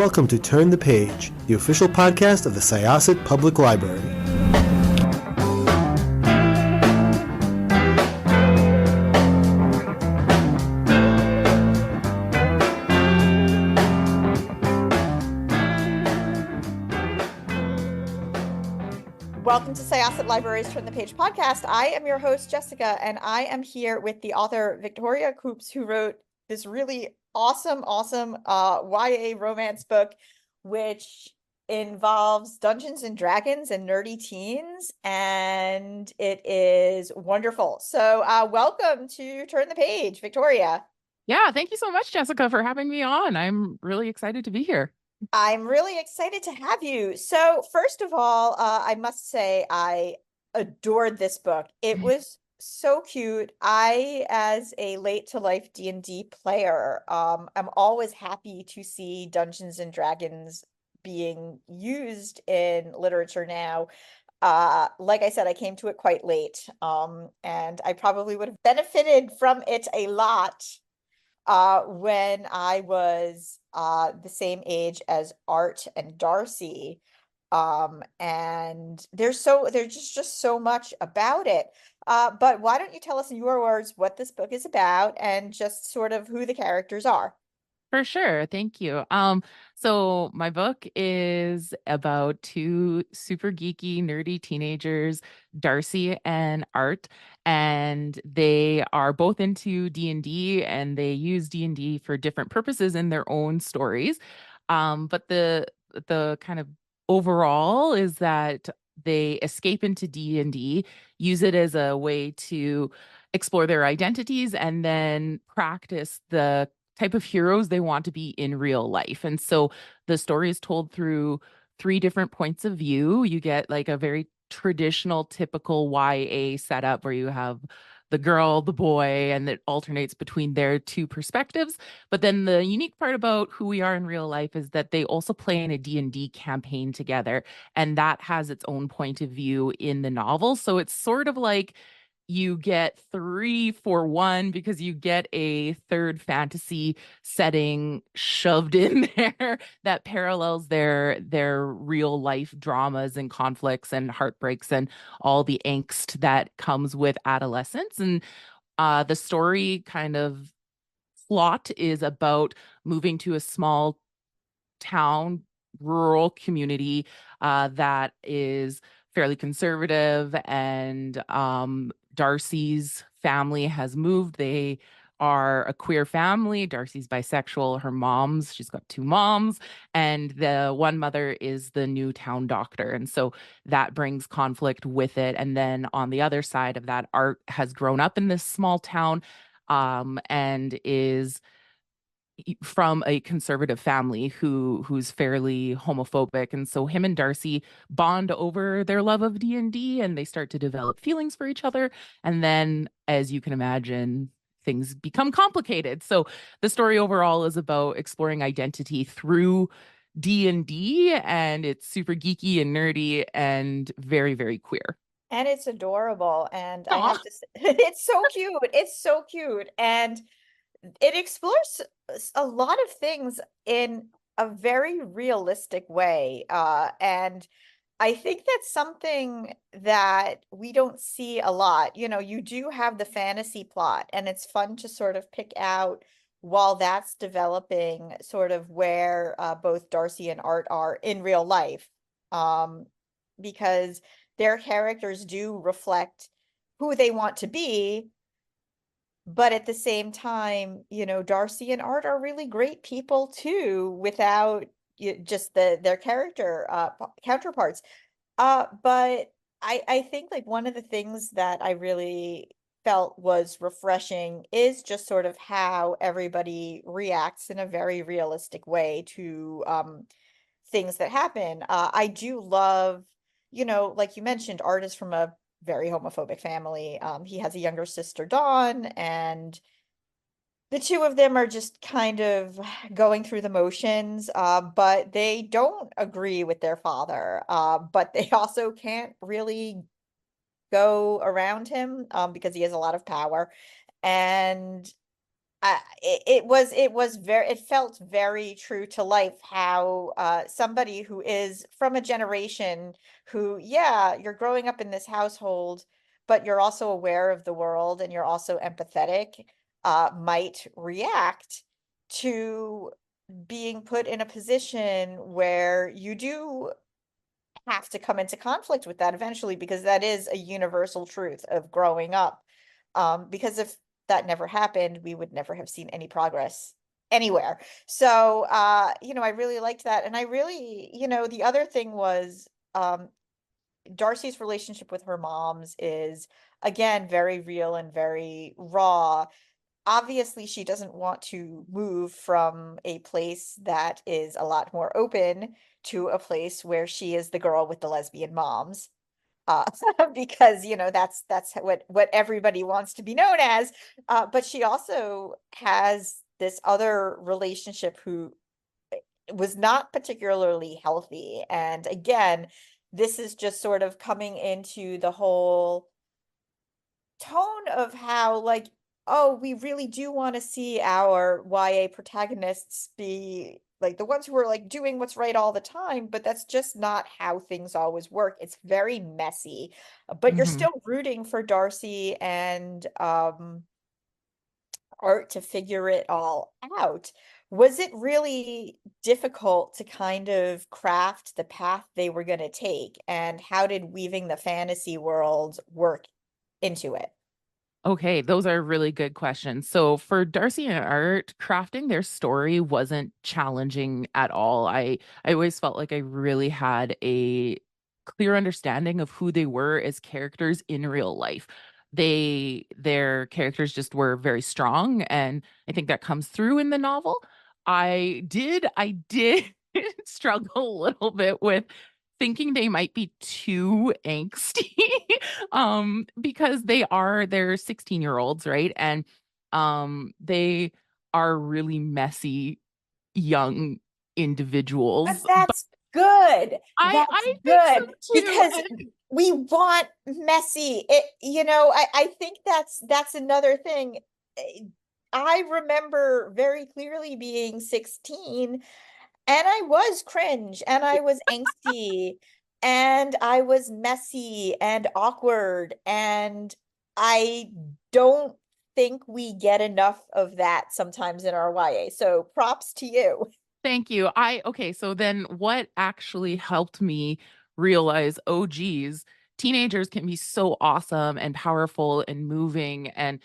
welcome to Turn the Page, the official podcast of the Syosset Public Library. Welcome to Syosset Library's Turn the Page podcast. I am your host, Jessica, and I am here with the author, Victoria Koops, who wrote this really awesome YA romance book, which involves Dungeons and Dragons and nerdy teens, and it is wonderful. So welcome to Turn the Page, Victoria. Yeah, thank you so much, Jessica, for having me on. I'm really excited to be here. I'm really excited to have you. So first of all, I must say I adored this book. It was so cute. I, as a late to life D&D player, I'm always happy to see Dungeons and Dragons being used in literature now. Like I said, I came to it quite late, and I probably would have benefited from it a lot when I was the same age as Art and Darcy. And there's just so much about it. But why don't you tell us in your words what this book is about and just sort of who the characters are? For sure. Thank you. So my book is about two super geeky, nerdy teenagers, Darcy and Art, and they are both into D&D and they use D&D for different purposes in their own stories. But the kind of overall is that they escape into D&D, use it as a way to explore their identities and then practice the type of heroes they want to be in real life. And so the story is told through three different points of view. You get like a very traditional, typical YA setup where you have the girl, the boy, and it alternates between their two perspectives. But then the unique part about who we are in real life is that they also play in a D&D campaign together, and that has its own point of view in the novel. So it's sort of like you get three for one because you get a third fantasy setting shoved in there that parallels their real life dramas and conflicts and heartbreaks and all the angst that comes with adolescence. And the story kind of plot is about moving to a small town, rural community that is fairly conservative, and Darcy's family has moved. They are a queer family. Darcy's bisexual. She's got two moms, and the one mother is the new town doctor. And so that brings conflict with it. And then on the other side of that, Art has grown up in this small town and is from a conservative family who's fairly homophobic, and so him and Darcy bond over their love of D&D and they start to develop feelings for each other, and then as you can imagine things become complicated. So the story overall is about exploring identity through D&D, and it's super geeky and nerdy and very, very queer. And it's adorable. And I Aw. have to say, it's so cute. It's so cute. And it explores a lot of things in a very realistic way. And I think that's something that we don't see a lot. You know, you do have the fantasy plot, and it's fun to sort of pick out while that's developing sort of where both Darcy and Art are in real life. Because their characters do reflect who they want to be, but at the same time, you know, Darcy and Art are really great people too, without just their character counterparts. But I think like one of the things that I really felt was refreshing is just sort of how everybody reacts in a very realistic way to things that happen. I do love, you know, like you mentioned, Art is from a very homophobic family. He has a younger sister, Dawn, and the two of them are just kind of going through the motions, but they don't agree with their father. But they also can't really go around him because he has a lot of power. And it felt very true to life how somebody who is from a generation who, yeah, you're growing up in this household, but you're also aware of the world and you're also empathetic, might react to being put in a position where you do have to come into conflict with that eventually, because that is a universal truth of growing up. Because if that never happened, we would never have seen any progress anywhere. So, I really liked that. And I really, the other thing was, Darcy's relationship with her moms is, again, very real and very raw. Obviously, she doesn't want to move from a place that is a lot more open to a place where she is the girl with the lesbian moms. Uh, because that's what everybody wants to be known as. But she also has this other relationship who was not particularly healthy. And again, this is just sort of coming into the whole tone of how, like, oh, we really do want to see our YA protagonists be like the ones who are like doing what's right all the time, but that's just not how things always work. It's very messy, but you're Mhm. still rooting for Darcy and Art to figure it all out. Was it really difficult to kind of craft the path they were going to take, and how did weaving the fantasy world work into it? Okay, those are really good questions. So for Darcy and Art, crafting their story wasn't challenging at all. I always felt like I really had a clear understanding of who they were as characters in real life. Their characters just were very strong, and I think that comes through in the novel. I did struggle a little bit with thinking they might be too angsty because they're 16-year-olds, right? And they are really messy young But individuals. But that's good. That's I think so good too. because we want messy. I think that's another thing. Eh, I remember very clearly being 16, and I was cringe and I was angsty and I was messy and awkward, and I don't think we get enough of that sometimes in our YA. So props to you. Thank you. Okay, so then what actually helped me realize, oh geez, teenagers can be so awesome and powerful and moving and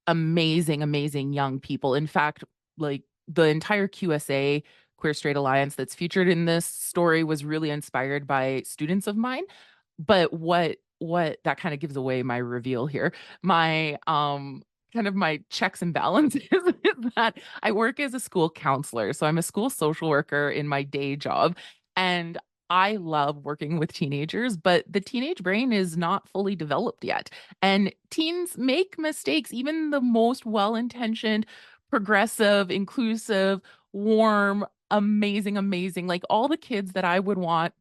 amazing, amazing young people. In fact, like the entire QSA, Queer Straight Alliance, that's featured in this story was really inspired by students of mine. But what that kind of gives away my reveal here. My kind of my checks and balances is that I work as a school counselor. So I'm a school social worker in my day job. And I love working with teenagers, but the teenage brain is not fully developed yet. And teens make mistakes, even the most well intentioned, progressive, inclusive, warm, amazing, amazing, like all the kids that I would want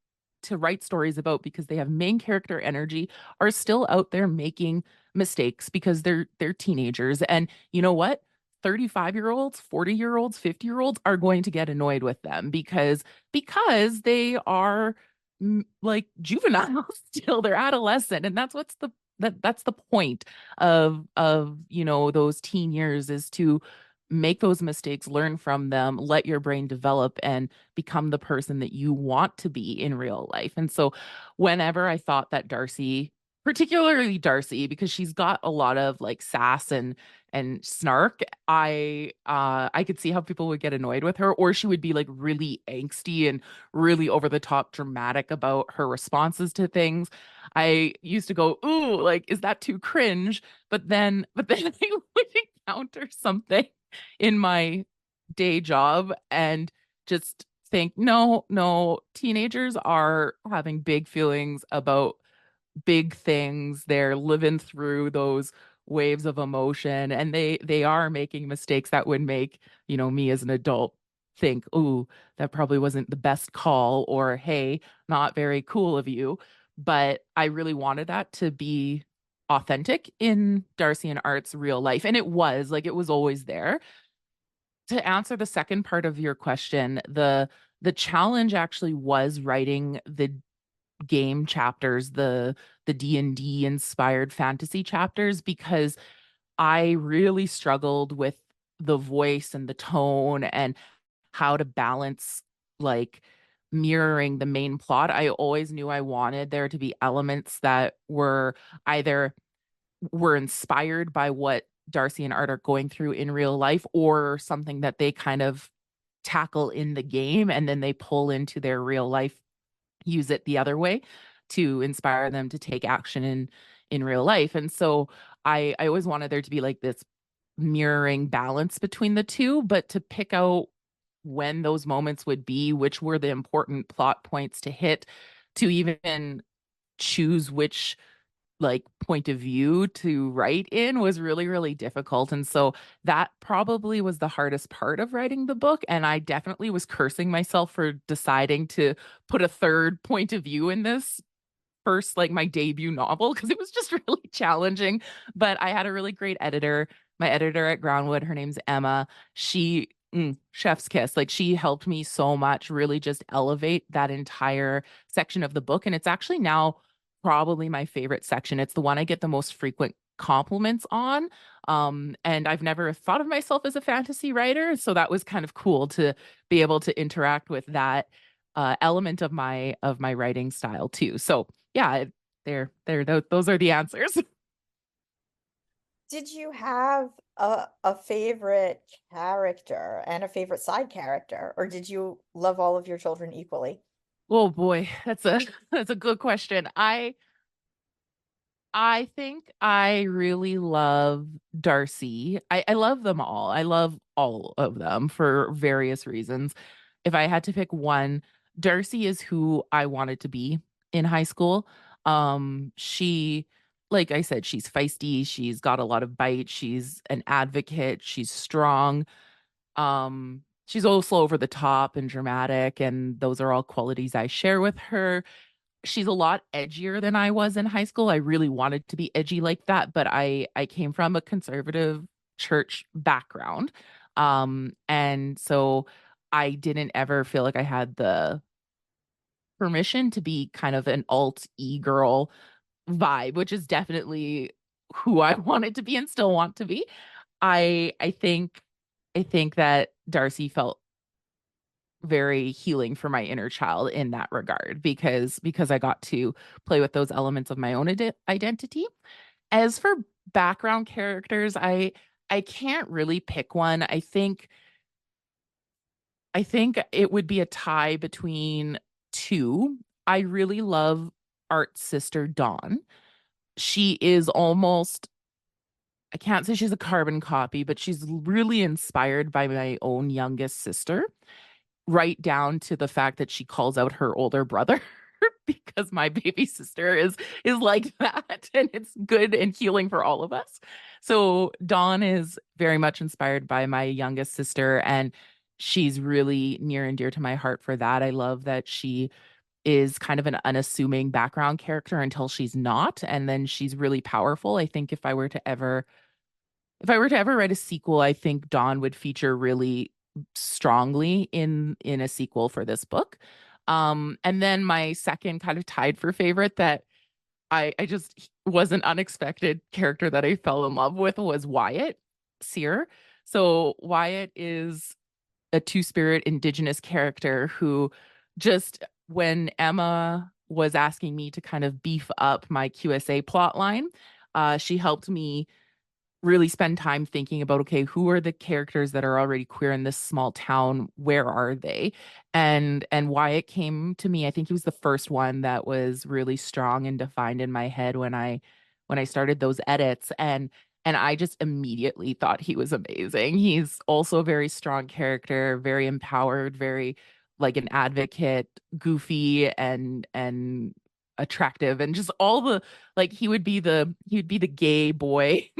to write stories about because they have main character energy are still out there making mistakes because they're teenagers. And you know what? 35-year-olds, 40-year-olds, 50-year-olds are going to get annoyed with them because they are like juveniles still. They're adolescent, and that's the point of those teen years, is to make those mistakes, learn from them, let your brain develop and become the person that you want to be in real life. And so whenever I thought that Darcy, particularly Darcy, because she's got a lot of like sass and snark, I could see how people would get annoyed with her, or she would be like really angsty and really over the top dramatic about her responses to things. I used to go, "Ooh, like is that too cringe?" But then I would encounter something in my day job and just think, no, no, teenagers are having big feelings about big things. They're living through those waves of emotion, and they are making mistakes that would make, me as an adult think, "Ooh, that probably wasn't the best call," or "Hey, not very cool of you." But I really wanted that to be authentic in Darcy and Art's real life, and it was always there. To answer the second part of your question, the challenge actually was writing the game chapters, the D&D inspired fantasy chapters, because I really struggled with the voice and the tone and how to balance, like, mirroring the main plot. I always knew I wanted there to be elements that either were inspired by what Darcy and Art are going through in real life, or something that they kind of tackle in the game and then they pull into their real life, use it the other way to inspire them to take action in real life. And so I always wanted there to be like this mirroring balance between the two, but to pick out when those moments would be, which were the important plot points to hit, to even choose which, like, point of view to write in, was really, really difficult. And so that probably was the hardest part of writing the book. And I definitely was cursing myself for deciding to put a third point of view in this first, like, my debut novel, because it was just really challenging. But I had a really great editor. My editor at Groundwood, her name's Emma. She, chef's kiss. Like, she helped me so much, really just elevate that entire section of the book. And it's actually now probably my favorite section. It's the one I get the most frequent compliments on. And I've never thought of myself as a fantasy writer, so that was kind of cool to be able to interact with that element of my writing style too. So yeah, those are the answers. Did you have a favorite character and a favorite side character, or did you love all of your children equally? Oh boy, that's a that's a good question. I think I really love Darcy. I love them all. I love all of them for various reasons. If I had to pick one, Darcy is who I wanted to be in high school. She, like I said, she's feisty, she's got a lot of bite, she's an advocate, she's strong. She's also over the top and dramatic, and those are all qualities I share with her. She's a lot edgier than I was in high school. I really wanted to be edgy like that, but I came from a conservative church background. And so I didn't ever feel like I had the permission to be kind of an alt e-girl vibe, which is definitely who I wanted to be and still want to be. I think that Darcy felt very healing for my inner child in that regard, because I got to play with those elements of my own identity. As for background characters, I can't really pick one. I think it would be a tie between two. I really love Art's sister Dawn. She is almost, I can't say she's a carbon copy, but she's really inspired by my own youngest sister, right down to the fact that she calls out her older brother because my baby sister is like that, and it's good and healing for all of us. So Dawn is very much inspired by my youngest sister, and she's really near and dear to my heart for that. I love that she is kind of an unassuming background character until she's not, and then she's really powerful. I think if I were to ever write a sequel, I think Dawn would feature really strongly in a sequel for this book. And then my second kind of tied for favorite that I just was an unexpected character that I fell in love with was Wyatt Sear. So Wyatt is a two-spirit indigenous character who, just when Emma was asking me to kind of beef up my QSA plot line, she helped me really spend time thinking about, okay, who are the characters that are already queer in this small town? Where are they? And why it came to me, I think he was the first one that was really strong and defined in my head when I started those edits. And I just immediately thought he was amazing. He's also a very strong character, very empowered, very like an advocate, goofy and attractive, and just all the, like, he would be the gay boy,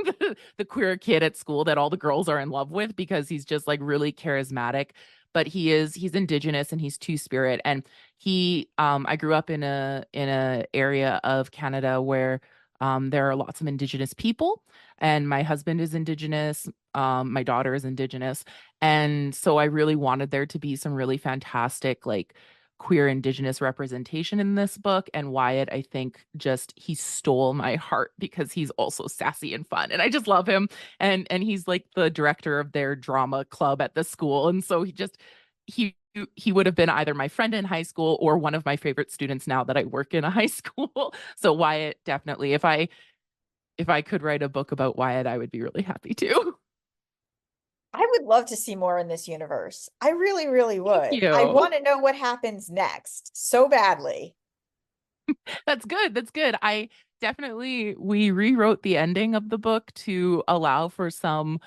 the queer kid at school that all the girls are in love with because he's just like really charismatic. But he's indigenous and he's two-spirit. And I grew up in a area of Canada where there are lots of indigenous people, and my husband is indigenous. My daughter is Indigenous. And so I really wanted there to be some really fantastic, like, queer Indigenous representation in this book. And Wyatt, I think, just he stole my heart because he's also sassy and fun. And I just love him. And he's like the director of their drama club at the school. And so he he would have been either my friend in high school or one of my favorite students now that I work in a high school. So Wyatt, definitely, if I could write a book about Wyatt, I would be really happy to. I would love to see more in this universe. I really, really Thank would. I you. want to know what happens next so badly. That's good. That's good. I definitely we rewrote the ending of the book to allow for some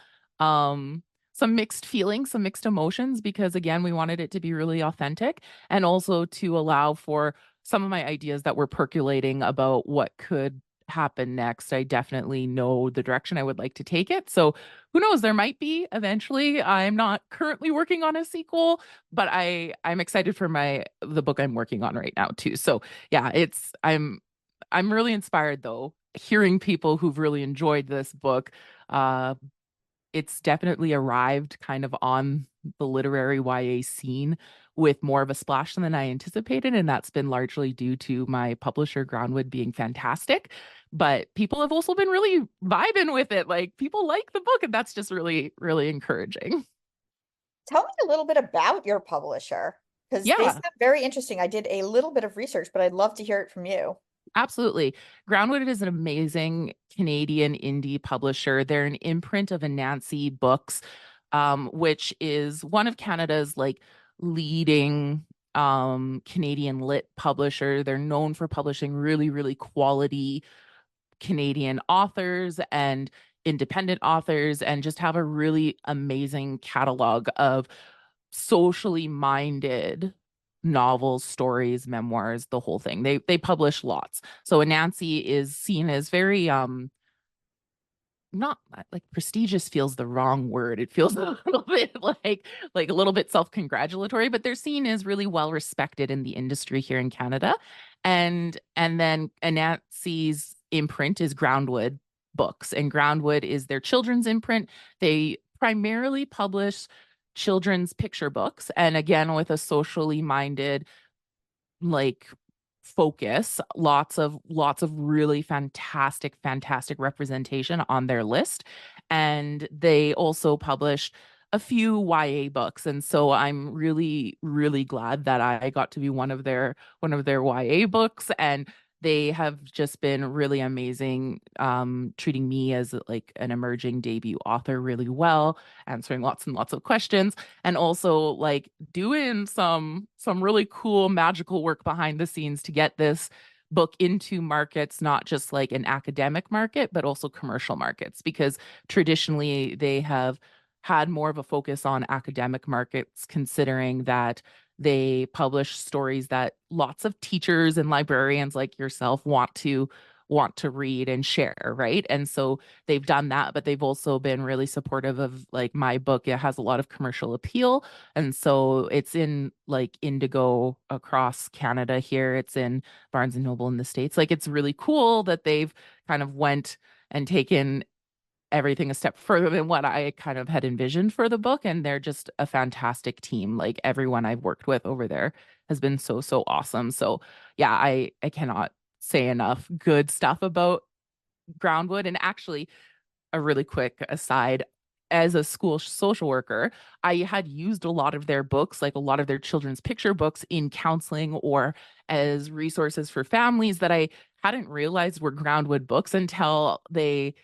mixed feelings, some mixed emotions because again, we wanted it to be really authentic and also to allow for some of my ideas that were percolating about what could happen next. I definitely know the direction I would like to take it. So, who knows, there might be eventually. I'm not currently working on a sequel, but I'm excited for the book I'm working on right now too. So, yeah, I'm really inspired though, hearing people who've really enjoyed this book. Uh, it's definitely arrived kind of on the literary YA scene with more of a splash than I anticipated, and that's been largely due to my publisher Groundwood being fantastic. But people have also been really vibing with it. Like people like the book, and that's just really, really encouraging. Tell me a little bit about your publisher because they Yeah. sound very interesting. I did a little bit of research, but I'd love to hear it from you. Absolutely. Groundwood is an amazing Canadian indie publisher. They're an imprint of Anansi Books, which is one of Canada's like leading Canadian lit publisher. They're known for publishing really, really quality Canadian authors and independent authors and just have a really amazing catalog of socially minded novels, stories, memoirs, the whole thing. They publish lots. So Anansi is seen as very not like prestigious feels the wrong word. It feels a little bit like a little bit self-congratulatory, but they're seen as really well respected in the industry here in Canada. And then Anansi's imprint is Groundwood Books, and Groundwood is their children's imprint. They primarily publish children's picture books, and again with a socially minded like focus, lots of really fantastic representation on their list. And they also published a few YA books, and so I'm really glad that I got to be one of their YA books. And they have just been really amazing, treating me as like an emerging debut author really well, answering lots and lots of questions, and also like doing some really cool magical work behind the scenes to get this book into markets, not just like an academic market but also commercial markets, because traditionally they have had more of a focus on academic markets, considering that they publish stories that lots of teachers and librarians like yourself want to read and share, right? And so they've done that, but they've also been really supportive of like my book. It has a lot of commercial appeal. And so it's in like Indigo across Canada here. It's in Barnes and Noble in the States. Like it's really cool that they've kind of went and taken everything a step further than what I kind of had envisioned for the book. And they're just a fantastic team. Like everyone I've worked with over there has been so awesome. So yeah, I cannot say enough good stuff about Groundwood. And actually, a really quick aside, as a school social worker, I had used a lot of their books, like a lot of their children's picture books, in counseling or as resources for families that I hadn't realized were Groundwood books until they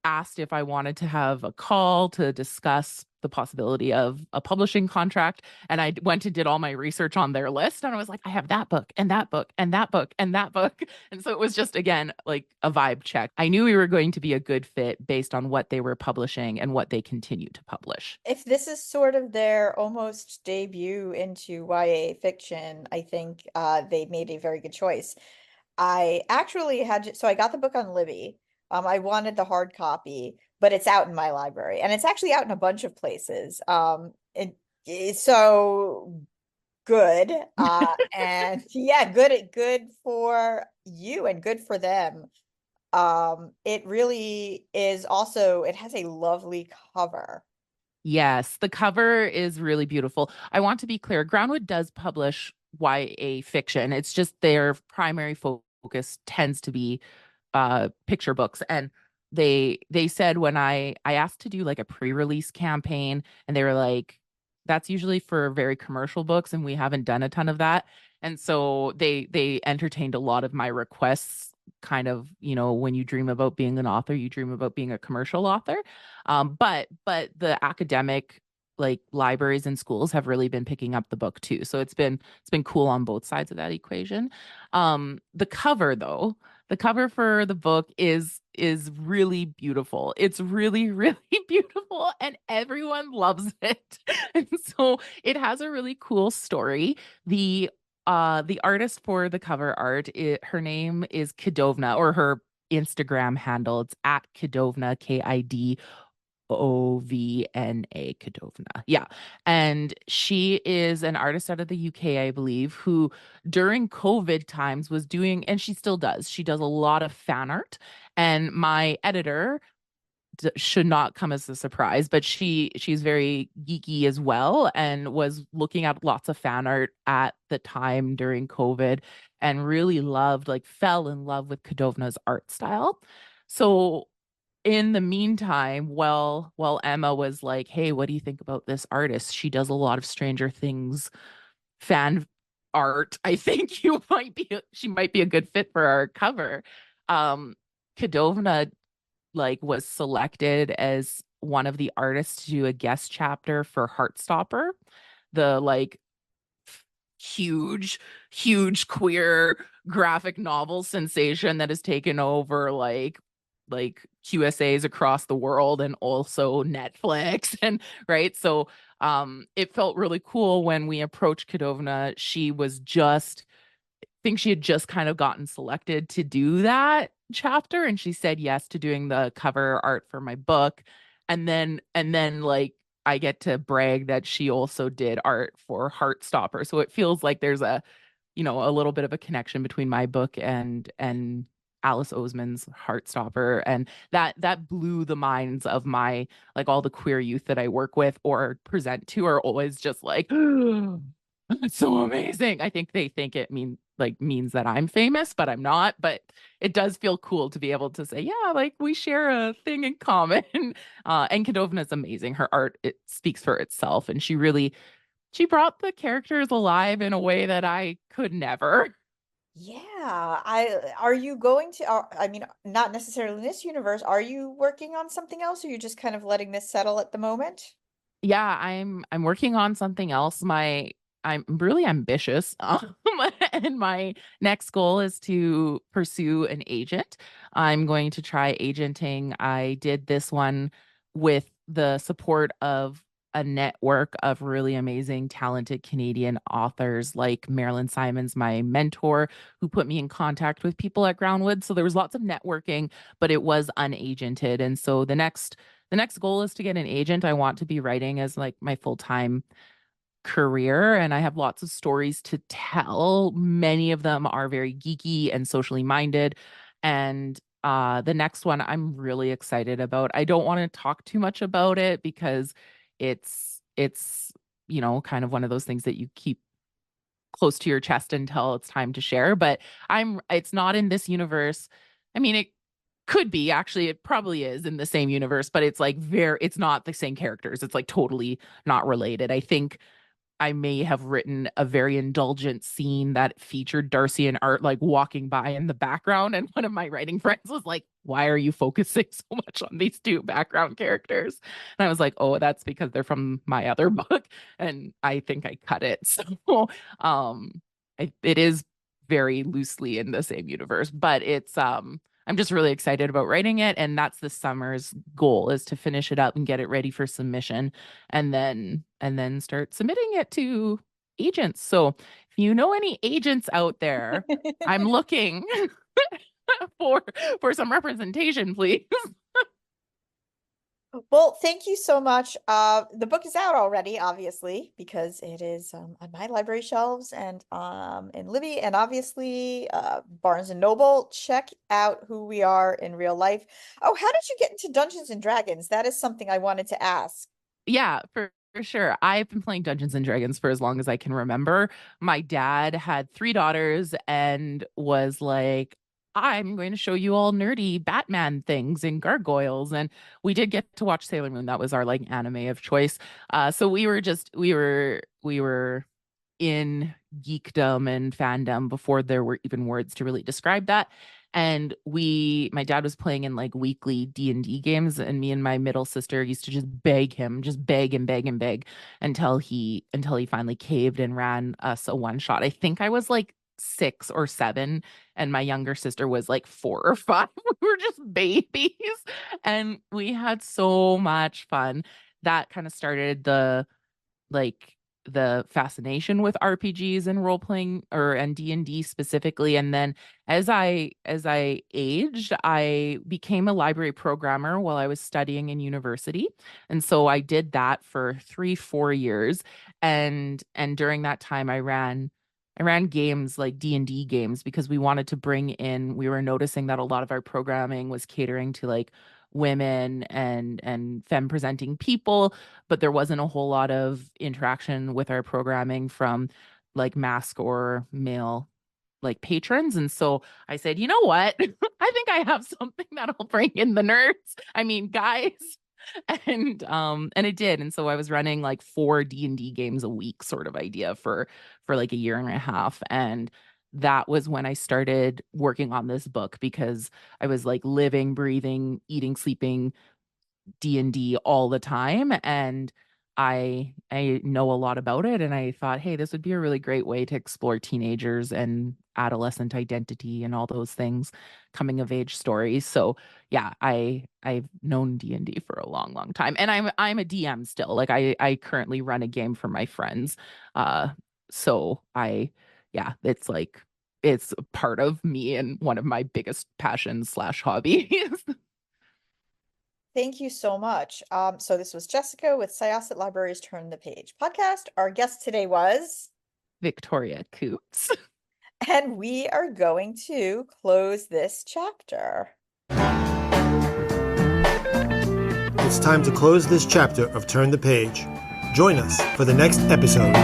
asked if I wanted to have a call to discuss the possibility of a publishing contract. And I went and did all my research on their list. And I was like, I have that book and that book and that book and that book. And so it was just, again, like a vibe check. I knew we were going to be a good fit based on what they were publishing and what they continue to publish. If this is sort of their almost debut into YA fiction, I think they made a very good choice. I actually so I got the book on Libby. I wanted the hard copy, but it's out in my library, and it's actually out in a bunch of places. It's so good. And yeah, good for you and good for them. It really is also, it has a lovely cover. Yes, the cover is really beautiful. I want to be clear, Groundwood does publish YA fiction. It's just their primary focus tends to be picture books. And they said when I asked to do like a pre-release campaign, and they were like, that's usually for very commercial books and we haven't done a ton of that. And so they entertained a lot of my requests, kind of, when you dream about being an author, you dream about being a commercial author. But the academic, like, libraries and schools have really been picking up the book too. So it's been cool on both sides of that equation. The cover though, the cover for the book is really beautiful. It's really, really beautiful, and everyone loves it. And so it has a really cool story. The artist for the cover art, her name is Kidovna, or her Instagram handle. It's at Kidovna, Kidovna, Kadovna. Yeah. And she is an artist out of the UK, I believe, who during COVID times was doing, and she still does, she does a lot of fan art. And my editor, should not come as a surprise, but she's very geeky as well, and was looking at lots of fan art at the time during COVID, and really loved, like, fell in love with Kadovna's art style. So in the meantime, while Emma was like, "Hey, what do you think about this artist? She does a lot of Stranger Things fan art. I think she might be a good fit for our cover." Kadovna, like, was selected as one of the artists to do a guest chapter for Heartstopper, the, like, huge, huge queer graphic novel sensation that has taken over, like QSAs across the world, and also Netflix. And right. So it felt really cool when we approached Kadovna. She was just, think she had just kind of gotten selected to do that chapter, and she said yes to doing the cover art for my book. And then like, I get to brag that she also did art for Heartstopper. So it feels like there's a little bit of a connection between my book and Alice Oseman's Heartstopper. And that blew the minds of my, like, all the queer youth that I work with or present to are always just like, it's so amazing. I think they think it means that I'm famous, but I'm not. But it does feel cool to be able to say, yeah, like, we share a thing in common. And Kadovna is amazing. Her art, it speaks for itself, and she brought the characters alive in a way that I could never. Yeah, I are you going to, I mean, not necessarily in this universe, are you working on something else, or are you just kind of letting this settle at the moment? Yeah, I'm working on something else. I'm really ambitious. And my next goal is to pursue an agent. I'm going to try agenting. I did this one with the support of a network of really amazing, talented Canadian authors, like Marilyn Simons, my mentor, who put me in contact with people at Groundwood. So there was lots of networking, but it was unagented. And so the next goal is to get an agent. I want to be writing as, like, my full-time career, and I have lots of stories to tell. Many of them are very geeky and socially minded. And the next one I'm really excited about. I don't want to talk too much about it because it's kind of one of those things that you keep close to your chest until it's time to share. But it's not in this universe. I mean, it could be, actually, it probably is in the same universe, but it's like it's not the same characters. It's like totally not related. I think I may have written a very indulgent scene that featured Darcy and Art, like, walking by in the background. And one of my writing friends was like, "Why are you focusing so much on these two background characters?" And I was like, "Oh, that's because they're from my other book." And I think I cut it. So um it is very loosely in the same universe, but I'm just really excited about writing it. And that's the summer's goal, is to finish it up and get it ready for submission, and then start submitting it to agents. So if you know any agents out there, I'm looking for for some representation, please. Well, thank you so much. The book is out already, obviously, because it is on my library shelves and in Libby, and obviously Barnes and Noble. Check out Who We Are in Real Life. Oh, how did you get into Dungeons and Dragons? That is something I wanted to ask. Yeah, for sure. I've been playing Dungeons and Dragons for as long as I can remember. My dad had three daughters and was like, I'm going to show you all nerdy Batman things and gargoyles. And we did get to watch Sailor Moon. That was our like anime of choice. So we were in geekdom and fandom before there were even words to really describe that. And my dad was playing in like weekly D&D games, and me and my middle sister used to just beg him, just beg and beg and beg until he finally caved and ran us a one shot. I think I was like 6 or 7, and my younger sister was like 4 or 5. We were just babies, and we had so much fun. That kind of started like the fascination with RPGs and role playing or and D&D specifically. And then as I aged, I became a library programmer while I was studying in university. And so I did that for 3 4 years. And during that time I ran games like D&D games because we were noticing that a lot of our programming was catering to like women and femme presenting people, but there wasn't a whole lot of interaction with our programming from like mask or male like patrons. And so I said, you know what? I think I have something that'll bring in the nerds. I mean, guys. And it did. And so I was running like 4 D&D games a week sort of idea for like a year and a half. And that was when I started working on this book because I was like living, breathing, eating, sleeping D&D all the time, and I know a lot about it, and I thought, "Hey, this would be a really great way to explore teenagers and adolescent identity and all those things, coming of age stories." So, yeah, I've known D&D for a long, long time, and I'm a DM still. Like I currently run a game for my friends. Uh so I yeah, it's like it's a part of me and one of my biggest passions slash hobbies. Thank you so much. So this was Jessica with Syosset Libraries Turn the Page podcast. Our guest today was, Victoria Koops. and we are going to close this chapter. It's time to close this chapter of Turn the Page. Join us for the next episode.